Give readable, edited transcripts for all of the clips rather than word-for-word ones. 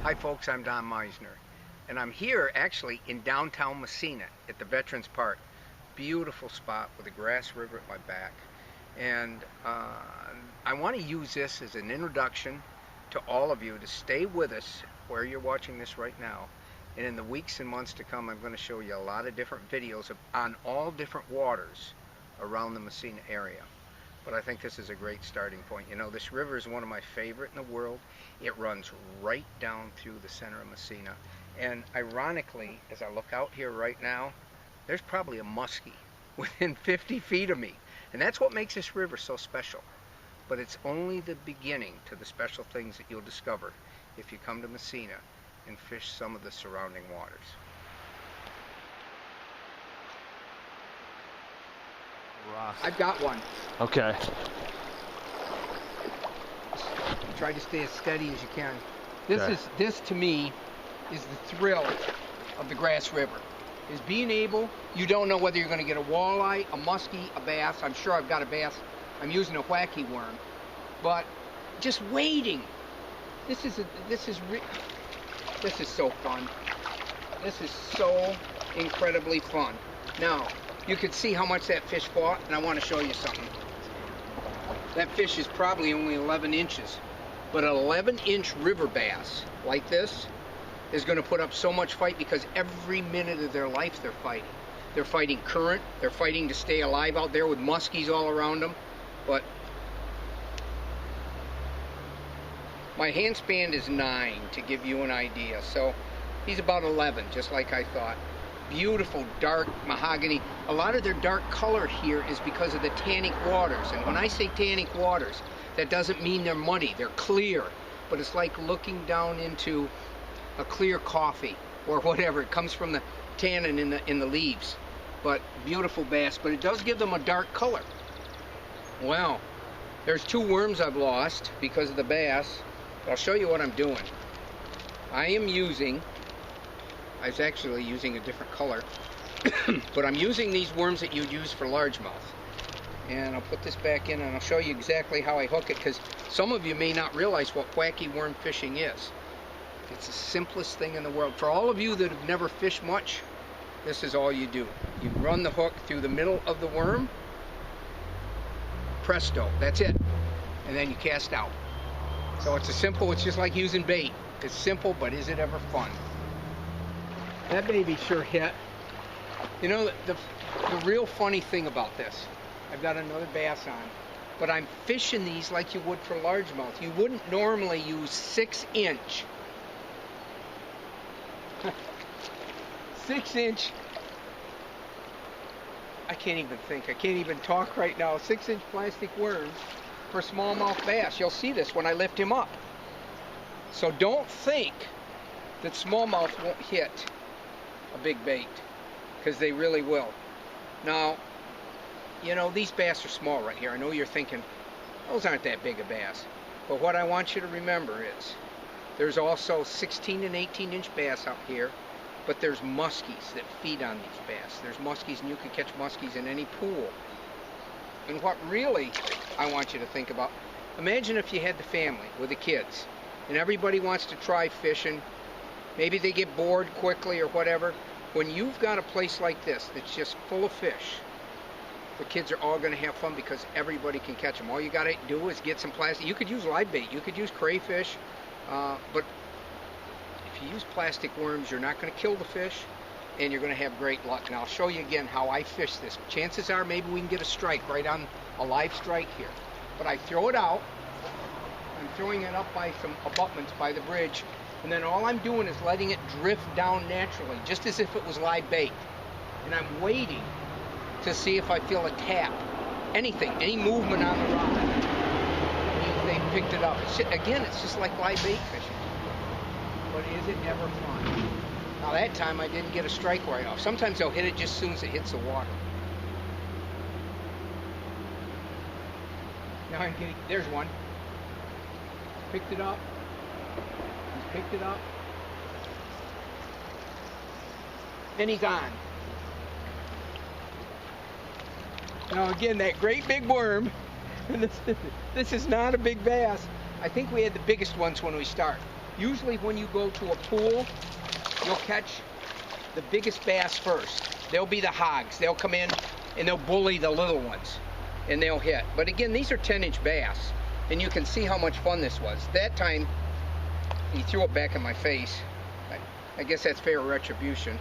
Hi folks, I'm Don Meisner, and I'm here actually in downtown Massena at the Veterans Park. Beautiful spot with the Grasse River at my back. And I want to use this as an introduction to all of you to stay with us where you're watching this right now. And in the weeks and months to come, I'm going to show you a lot of different videos on all different waters around the Massena area. But I think this is a great starting point. You know, this river is one of my favorite in the world. It runs right down through the center of Massena. And ironically, as I look out here right now, there's probably a muskie within 50 feet of me. And that's what makes this river so special. But it's only the beginning to the special things that you'll discover if you come to Massena and fish some of the surrounding waters. I've got one. Okay. Try to stay as steady as you can. This to me is the thrill of the Grasse River. Is being able, you don't know whether you're going to get a walleye, a muskie, a bass. I'm sure I've got a bass. I'm using a wacky worm, but just waiting. This is so fun. This is so incredibly fun. Now, you can see how much that fish fought, and I want to show you something. That fish is probably only 11 inches, but an 11-inch river bass like this is going to put up so much fight because every minute of their life they're fighting. They're fighting current, they're fighting to stay alive out there with muskies all around them, but my hand span is 9 to give you an idea, so he's about 11, just like I thought. Beautiful dark mahogany. A lot of their dark color here is because of the tannic waters, and when I say tannic waters, that doesn't mean they're muddy, they're clear, but it's like looking down into a clear coffee or whatever. It comes from the tannin in the leaves. But beautiful bass, but it does give them a dark color. Well, there's 2 worms I've lost because of the bass. I'll show you what I'm doing. I was actually using a different color, but I'm using these worms that you'd use for largemouth. And I'll put this back in and I'll show you exactly how I hook it, because some of you may not realize what wacky worm fishing is. It's the simplest thing in the world. For all of you that have never fished much, this is all you do. You run the hook through the middle of the worm, presto, that's it. And then you cast out. So it's just like using bait. It's simple, but is it ever fun? That baby sure hit. You know, the real funny thing about this, I've got another bass on, but I'm fishing these like you would for largemouth. You wouldn't normally use 6-inch 6-inch, I can't even think, I can't even talk right now, 6-inch plastic worms for smallmouth bass. You'll see this when I lift him up. So don't think that smallmouth won't hit a big bait, because they really will. Now, you know, these bass are small right here. I know you're thinking, those aren't that big a bass. But what I want you to remember is, there's also 16 and 18-inch bass out here, but there's muskies that feed on these bass. There's muskies, and you can catch muskies in any pool. And what really I want you to think about, imagine if you had the family with the kids, and everybody wants to try fishing. Maybe they get bored quickly or whatever. When you've got a place like this that's just full of fish, the kids are all going to have fun because everybody can catch them. All you got to do is get some plastic. You could use live bait, you could use crayfish, but if you use plastic worms, you're not going to kill the fish, and you're going to have great luck. And I'll show you again how I fish this. Chances are maybe we can get a strike right on a live strike here. But I throw it out. I'm throwing it up by some abutments by the bridge, and then all I'm doing is letting it drift down naturally, just as if it was live bait. And I'm waiting to see if I feel a tap, anything, any movement on the rod. Means they picked it up. Again, it's just like live bait fishing. But is it ever fun? Now that time I didn't get a strike right off. Sometimes they'll hit it just as soon as it hits the water. Now I'm getting, there's one. Picked it up. He's picked it up. Then he's on. Now again, that great big worm, and this is not a big bass. I think we had the biggest ones when we start. Usually when you go to a pool, you'll catch the biggest bass first. They'll be the hogs. They'll come in and they'll bully the little ones and they'll hit. But again, these are 10-inch bass, and you can see how much fun this was. That time, he threw it back in my face. I guess that's fair retribution.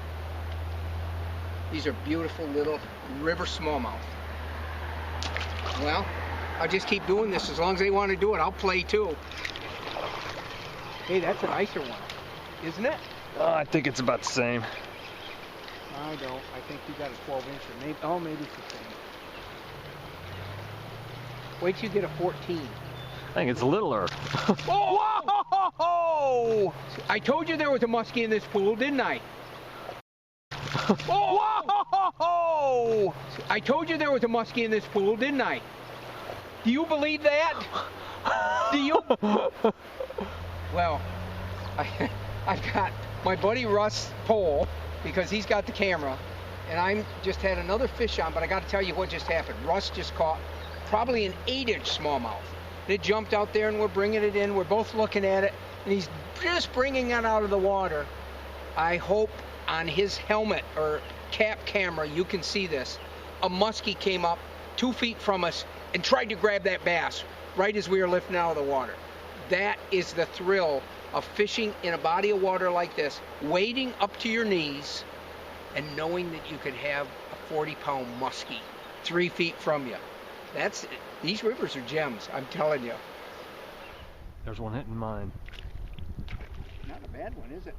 These are beautiful little river smallmouth. Well, I'll just keep doing this. As long as they want to do it, I'll play too. Hey, that's a nicer one, isn't it? I think it's about the same. I don't. I think you got a 12-incher. Maybe, oh, maybe it's the same. Wait till you get a 14. I think it's littler. Whoa! I told you there was a muskie in this pool, didn't I? Whoa! I told you there was a muskie in this pool, didn't I? Do you believe that? Do you? Well, I've got my buddy Russ pole because he's got the camera, and I just had another fish on, but I got to tell you what just happened. Russ just caught probably an 8-inch smallmouth. It jumped out there, and we're bringing it in. We're both looking at it, and he's just bringing it out of the water. I hope on his helmet or cap camera you can see this. A muskie came up 2 feet from us and tried to grab that bass right as we were lifting out of the water. That is the thrill of fishing in a body of water like this, wading up to your knees and knowing that you could have a 40-pound muskie 3 feet from you. These rivers are gems, I'm telling you. There's one hitting mine. Not a bad one, is it?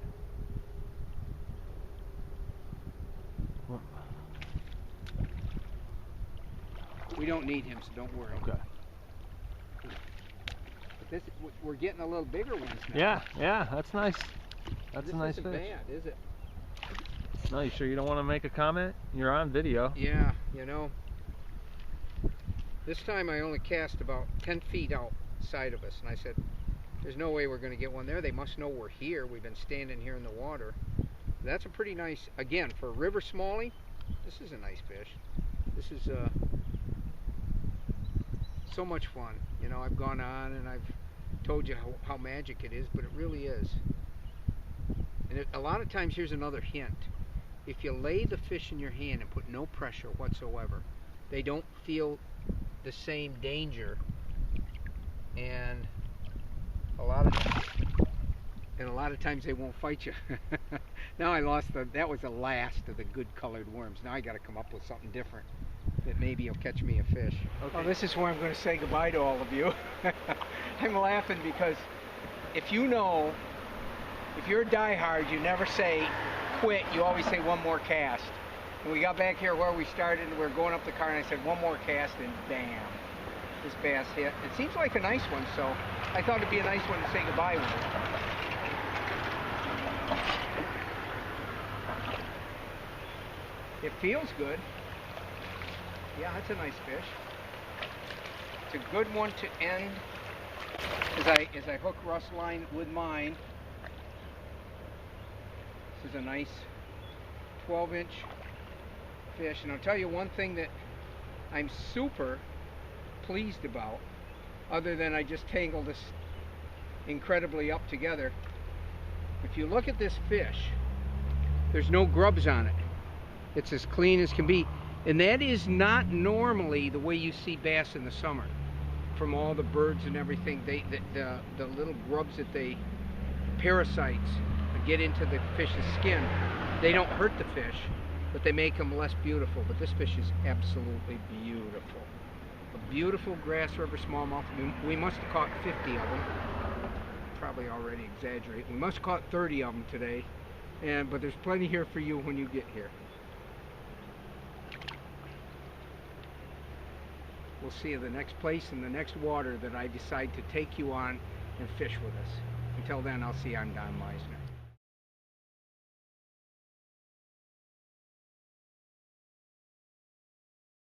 Well, we don't need him, so don't worry. okay. But we're getting a little bigger ones now. Yeah, that's nice. That's a nice isn't fish. bad, is it? No, you sure you don't want to make a comment? You're on video. Yeah, you know. This time I only cast about 10 feet outside of us, and I said, there's no way we're going to get one there. They must know we're here. We've been standing here in the water. That's a pretty nice, again, for a river smallie, this is a nice fish. This is so much fun. You know, I've gone on and I've told you how magic it is, but it really is. And a lot of times, here's another hint. If you lay the fish in your hand and put no pressure whatsoever, they don't feel the same danger, and a lot of times they won't fight you. Now I lost that was the last of the good colored worms. Now I got to come up with something different that maybe will catch me a fish. Okay. Well, this is where I'm going to say goodbye to all of you. I'm laughing because if you're a diehard, you never say quit, you always say one more cast. And we got back here where we started, and we were going up the car, and I said one more cast, and bam, this bass hit. It seems like a nice one, so I thought it'd be a nice one to say goodbye with. It feels good. Yeah, that's a nice fish. It's a good one to end as I hook Russ line with mine. This is a nice 12-inch fish, and I'll tell you one thing that I'm super pleased about, other than I just tangled this incredibly up together. If you look at this fish, there's no grubs on it. It's as clean as can be, and that is not normally the way you see bass in the summer. From all the birds and everything, the little grubs parasites that get into the fish's skin, they don't hurt the fish, but they make them less beautiful. But this fish is absolutely beautiful. A beautiful Grasse River smallmouth. We must have caught 50 of them. Probably already exaggerate. We must have caught 30 of them today, but there's plenty here for you when you get here. We'll see you the next place in the next water that I decide to take you on and fish with us. Until then, I'll see you. I'm Don Meisner.